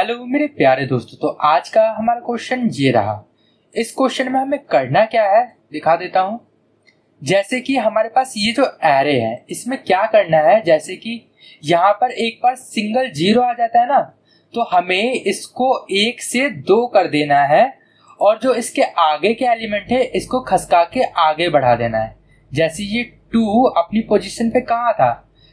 Hello मेरे प्यारे दोस्तों। तो आज का हमारा क्वेश्चन ये रहा। इस क्वेश्चन में हमें करना क्या है दिखा देता हूं। जैसे कि हमारे पास ये जो एरे है इसमें क्या करना है, जैसे कि यहाँ पर एक बार सिंगल जीरो आ जाता है ना, तो हमें इसको 1 से 2 कर देना है और जो इसके आगे के एलिमेंट है इसको खसका के आगे बढ़ा देना है। जैसे ये 2 अपनी पोजीशन पे कहाँ था,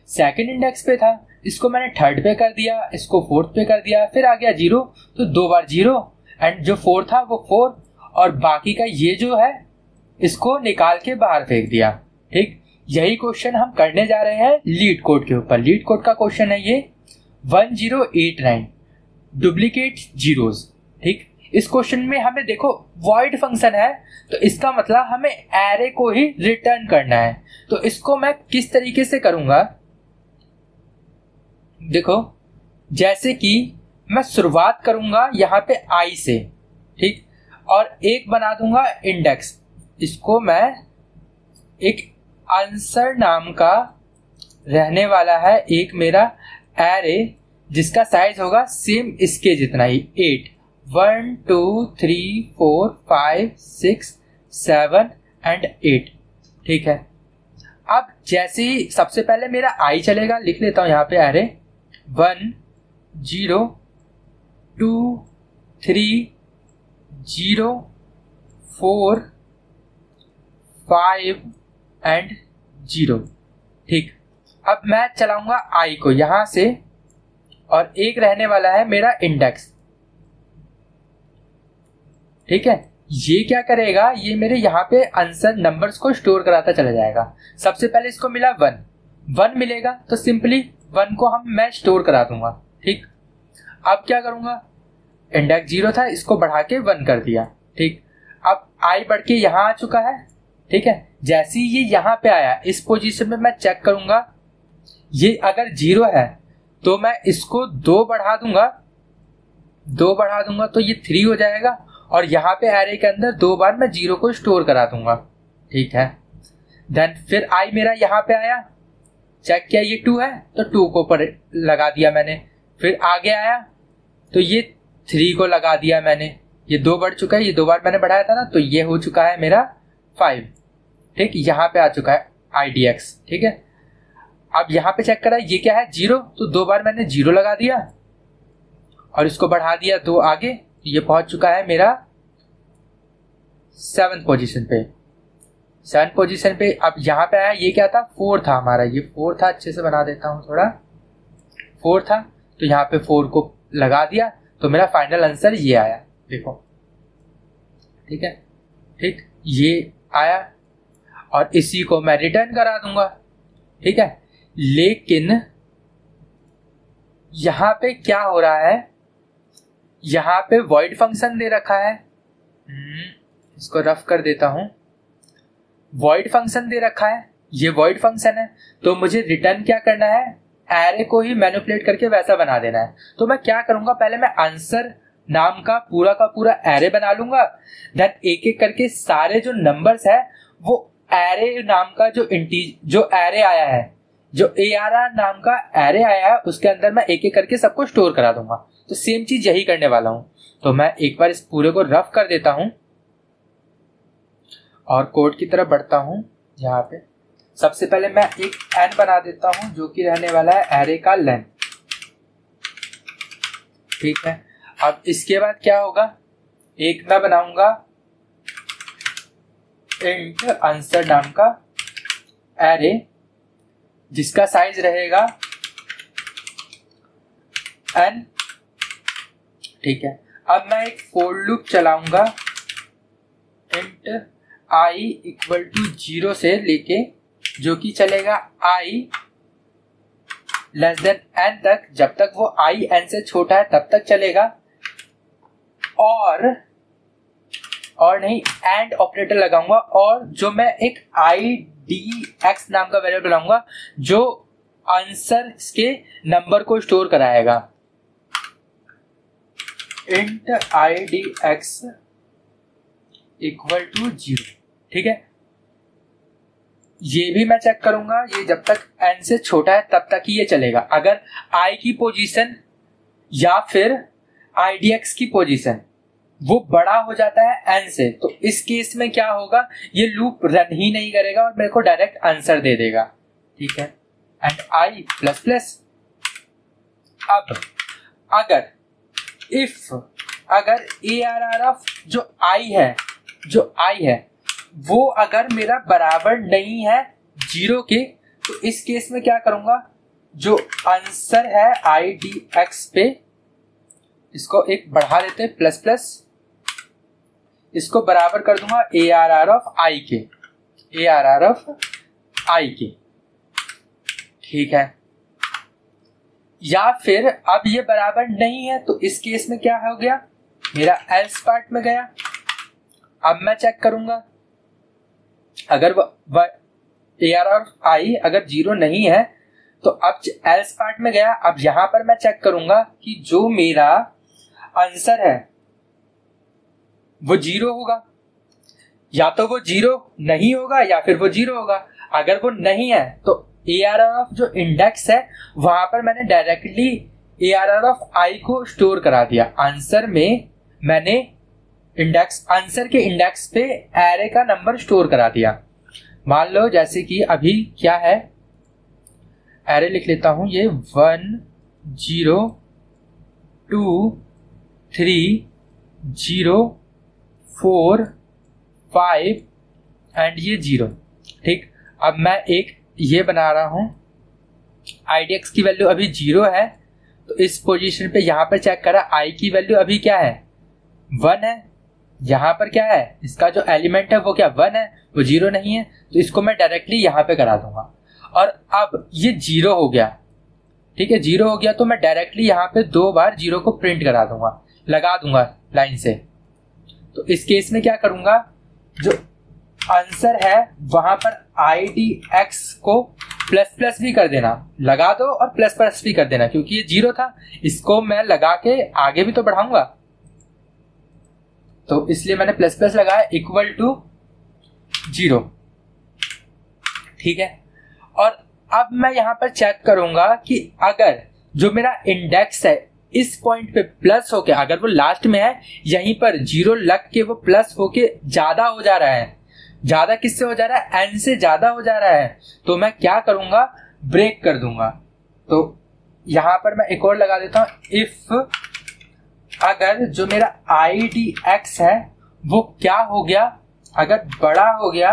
सेकंड इंडेक्स पे था, इसको मैंने थर्ड पे कर दिया, इसको फोर्थ पे कर दिया, फिर आ गया 0, तो 2 बार 0 एंड जो 4 था वो 4 और बाकी का ये जो है इसको निकाल के बाहर फेंक दिया। ठीक, यही क्वेश्चन हम करने जा रहे हैं लीड कोड के ऊपर। लीड कोड का क्वेश्चन है ये 1089 डुप्लीकेट जीरोस। ठीक, इस क्वेश्चन में हमें देखो वॉइड फंक्शन है, तो इसका मतलब हमें एरे को ही रिटर्न करना है। तो इसको मैं किस तरीके से करूंगा, देखो जैसे कि मैं शुरुआत करूंगा यहाँ पे आई से, ठीक, और एक बना दूंगा इंडेक्स। इसको मैं एक आंसर नाम का रहने वाला है एक मेरा एरे जिसका साइज होगा सेम इसके जितना ही 8, 1 2 3 4 5 6 7 एंड 8। ठीक है, अब जैसे ही सबसे पहले मेरा आई चलेगा, लिख लेता हूं यहाँ पे एरे 1 0 2 3 0 4 5 एंड 0। ठीक, अब मैं चलाऊंगा आई को यहां से और एक रहने वाला है मेरा इंडेक्स। ठीक है, ये क्या करेगा, ये मेरे यहाँ पे आंसर नंबर्स को स्टोर कराता चला जाएगा। सबसे पहले इसको मिला 1 मिलेगा तो सिंपली 1 को मैं स्टोर करा दूंगा। ठीक, अब क्या करूंगा, इंडेक्स 0 था, इसको बढ़ा के 1 कर दिया। ठीक, अब आई बढ़ के यहाँ आ चुका है। ठीक है, जैसे ही ये यहाँ पे आया इस पोजीशन में मैं चेक करूंगा, ये अगर 0 है तो मैं इसको 2 बढ़ा दूंगा तो ये 3 हो जाएगा और यहाँ पे एरे के अंदर 2 बार मैं 0 को स्टोर करा दूंगा। ठीक है, देन फिर आई मेरा यहाँ पे आया, चेक किया ये 2 है तो 2 को ऊपर लगा दिया मैंने, फिर आगे आया तो ये 3 को लगा दिया मैंने, ये 2 बढ़ चुका है, ये 2 बार मैंने बढ़ाया था ना, तो ये हो चुका है मेरा 5। ठीक, यहाँ पे आ चुका है IDX। ठीक है, अब यहाँ पे चेक करा ये क्या है 0, तो 2 बार मैंने 0 लगा दिया और इसको बढ़ा दिया 2 आगे, ये पहुंच चुका है मेरा 7th पोजीशन पे। 7th पोजीशन पे अब यहाँ पे आया, ये क्या था 4 था हमारा, ये 4 था, अच्छे से बना देता हूँ थोड़ा, 4 था तो यहाँ पे 4 को लगा दिया तो मेरा फाइनल आंसर ये आया। देखो, ठीक है, ठीक, ये आया और इसी को मैं रिटर्न करा दूंगा। ठीक है, लेकिन यहां पे क्या हो रहा है, यहां पे वॉइड फंक्शन दे रखा है, इसको रफ कर देता हूं, वॉइड फंक्शन दे रखा है, ये वॉइड फंक्शन है, तो मुझे रिटर्न क्या करना है, एरे को ही मैनिपुलेट करके वैसा बना देना है। तो मैं क्या करूंगा, पहले मैं आंसर नाम का पूरा एरे बना लूंगा, देन एक एक करके सारे जो नंबर्स है वो एरे नाम का जो एरे आया है, जो ARR नाम का एरे आया है उसके अंदर मैं एक एक करके सबको स्टोर करा दूंगा। तो सेम चीज यही करने वाला हूं। तो मैं एक बार इस पूरे को रफ कर देता हूं और कोड की तरफ बढ़ता हूं। यहाँ पे सबसे पहले मैं एक n बना देता हूं जो कि रहने वाला है एरे का लेंथ। ठीक है, अब इसके बाद क्या होगा, एक मैं बनाऊंगा इंट आंसर नाम का एरे जिसका साइज रहेगा n। ठीक है, अब मैं एक फॉर लूप चलाऊंगा इंट i इक्वल टू 0 से लेके जो कि चलेगा i लेस देन n तक, जब तक वो i n से छोटा है तब तक चलेगा, और नहीं एंड ऑपरेटर लगाऊंगा, और जो मैं एक IDX नाम का वेरिएबल बनाऊंगा जो आंसर के नंबर को स्टोर कराएगा। Int IDX equal to 0। ठीक है, ये भी मैं चेक करूंगा, ये जब तक n से छोटा है तब तक ही ये चलेगा। अगर i की पोजीशन या फिर idx की पोजीशन वो बड़ा हो जाता है n से, तो इस केस में क्या होगा, ये लूप रन ही नहीं करेगा और मेरे को डायरेक्ट आंसर दे देगा। ठीक है, एंड i प्लस प्लस। अब अगर इफ अगर ARR ऑफ जो i है वो अगर मेरा बराबर नहीं है 0 के, तो इस केस में क्या करूंगा, जो आंसर है idx पे इसको एक बढ़ा देते प्लस प्लस, इसको बराबर कर दूंगा ARR ऑफ i के। ठीक है, या फिर अब ये बराबर नहीं है तो इस केस में क्या हो गया, मेरा एल्स पार्ट में गया। अब मैं चेक करूंगा, अगर ARR ऑफ i अगर 0 नहीं है तो अब एल्स पार्ट में गया। अब यहां पर मैं चेक करूंगा कि जो मेरा आंसर है वो 0 होगा, या तो वो 0 नहीं होगा या फिर वो 0 होगा। अगर वो नहीं है तो ARR ऑफ जो इंडेक्स है वहां पर मैंने डायरेक्टली ARR ऑफ i को स्टोर करा दिया। आंसर में मैंने आंसर के इंडेक्स पे एरे का नंबर स्टोर करा दिया। मान लो जैसे कि अभी क्या है, एरे लिख लेता हूं, ये 1 0 2 3 0 4 5 एंड ये 0। ठीक, अब मैं एक ये बना रहा हूं, idx की वैल्यू अभी 0 है, तो इस पोजीशन पे यहां पर चेक करा, i की वैल्यू अभी क्या है 1 है। यहां पर क्या है, इसका जो एलिमेंट है वो क्या 1 है, वो 0 नहीं है, तो इसको मैं डायरेक्टली यहां पे करा दूंगा। और अब ये 0 हो गया। ठीक है, 0 हो गया तो मैं डायरेक्टली यहां पे 2 बार 0 को प्रिंट करा दूंगा, लगा दूंगा लाइन से। तो इस केस में क्या करूंगा, जो आंसर है वहां पर idx को प्लस प्लस भी कर देना, लगा दो और प्लस प्लस भी कर देना, क्योंकि ये 0 था, इसको मैं लगा के आगे भी तो बढ़ाऊंगा, तो इसलिए मैंने प्लस प्लस लगाया इक्वल टू 0। ठीक है, और अब मैं यहां पर चेक करूंगा कि अगर जो मेरा इंडेक्स है इस पॉइंट पे प्लस होके, अगर वो लास्ट में है यहीं पर 0 लग के वो प्लस होके ज्यादा हो जा रहा है, ज्यादा किससे हो जा रहा है, n से ज्यादा हो जा रहा है, तो मैं क्या करूंगा, ब्रेक कर दूंगा। तो यहां पर मैं एक और लगा देता हूं, इफ अगर जो मेरा idx है वो क्या हो गया, अगर बड़ा हो गया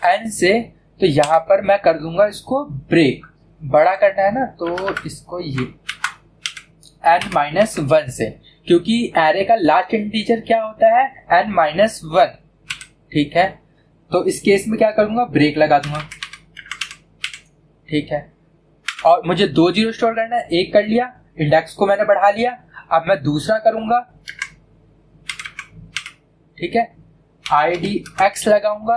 n से, तो यहां पर मैं कर दूंगा इसको ब्रेक। बड़ा करना है ना, तो इसको ये n-1 से, क्योंकि एरे का लास्ट इंटीजर क्या होता है n-1। ठीक है, तो इस केस में क्या करूंगा, ब्रेक लगा दूंगा। ठीक है, और मुझे 2 0 स्टोर करना है, एक कर लिया, इंडेक्स को मैंने बढ़ा लिया। अब मैं दूसरा करूंगा, ठीक है, idx लगाऊंगा,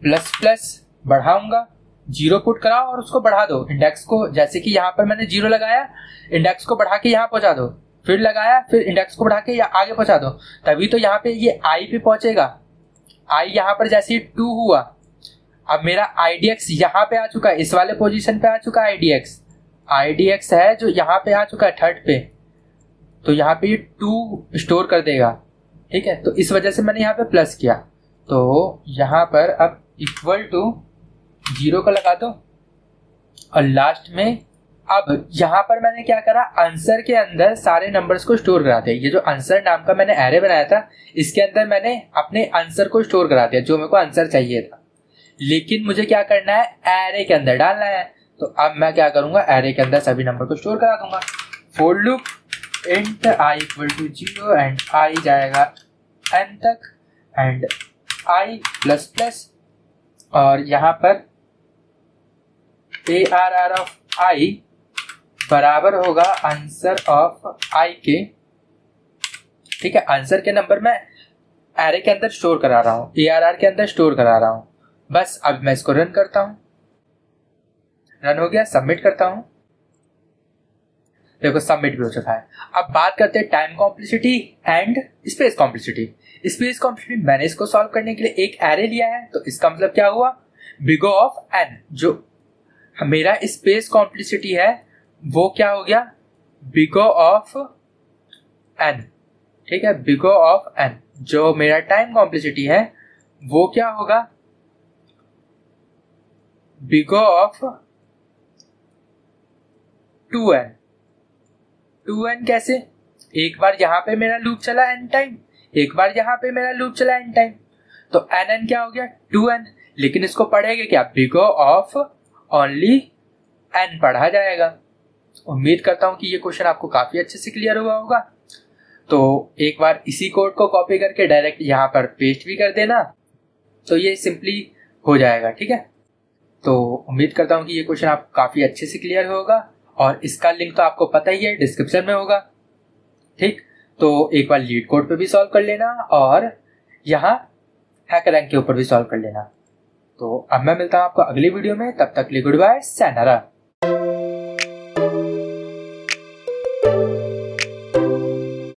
प्लस प्लस बढ़ाऊंगा, 0 पुट कराओ और उसको बढ़ा दो। इंडेक्स को, जैसे कि यहां पर मैंने 0 लगाया, इंडेक्स को बढ़ा के यहां पहुंचा दो, फिर लगाया, फिर इंडेक्स को बढ़ा के या आगे पहुंचा दो, तभी तो यहां पे ये i पे पहुंचेगा। i यहां पर जैसे ही 2 हुआ, अब मेरा idx यहां पे आ चुका है, इस वाले पोजीशन पे आ चुका है idx है जो यहां पे आ चुका है थर्ड पे, तो यहां पे ये 2 स्टोर कर देगा। ठीक है, तो इस वजह से मैंने यहां पे प्लस किया, तो यहां पर अब इक्वल टू 0 का लगा दो, और लास्ट में अब यहां पर मैंने क्या करा, आंसर के अंदर सारे नंबर्स को स्टोर करा दिया। ये जो आंसर नाम का मैंने एरे बनाया था, इसके अंदर मैंने अपने आंसर को स्टोर करा दिया, जो मेरे को आंसर चाहिए था। लेकिन मुझे क्या करना है, एरे के अंदर डालना है, तो अब मैं क्या करूंगा, एरे के अंदर सभी नंबर को स्टोर करा दूंगा। For loop int i equal to 0 and i जाएगा n तक एंड i प्लस प्लस, और यहां पर ARR ऑफ i बराबर होगा आंसर ऑफ i के। ठीक है, आंसर के नंबर मैं एरे के अंदर स्टोर करा रहा हूं, ARR के अंदर स्टोर करा रहा हूं। बस अब मैं इसको रन करता हूं, रन हो गया, सबमिट करता हूं, देखो सबमिट भी हो चुका है। अब बात करते हैं time complexity and space complexity. Space complexity मैंने इसको सॉल्व करने के लिए एक एरे लिया है, तो इसका मतलब क्या हुआ, बिग O ऑफ n, जो मेरा स्पेस कॉम्प्लेक्सिटी है वो क्या हो गया, बिग O ऑफ एन, ठीक है, बिग ओ ऑफ एन। जो मेरा टाइम कॉम्प्लेक्सिटी है वो क्या होगा, big O of 2n। 2n कैसे, एक बार यहां पे मेरा लूप चला n टाइम, एक बार यहां पे मेरा लूप चला n टाइम, तो nn क्या हो गया 2n। लेकिन इसको पढ़ेगा क्या, big O of only n पढ़ा जाएगा। उम्मीद करता हूं कि ये क्वेश्चन आपको काफी अच्छे से क्लियर हुआ होगा। तो एक बार इसी कोड को कॉपी करके डायरेक्ट यहाँ पर पेस्ट भी कर देना, तो ये सिंपली हो जाएगा, ठीक है। तो उम्मीद करता हूँ कि ये क्वेश्चन आपको काफी अच्छे से क्लियर होगा, और इसका लिंक तो आपको पता ही है, डिस्क्रिप्शन में होगा, ठीक। तो एक बार लीड कोड पे भी सॉल्व कर लेना, और यहाँ हैकरैंक के ऊपर भी सॉल्व कर लेना। तो अब मैं मिलता हूँ आपको अगली वीडियो में, तब तक के लिए गुड बाय, sayonara।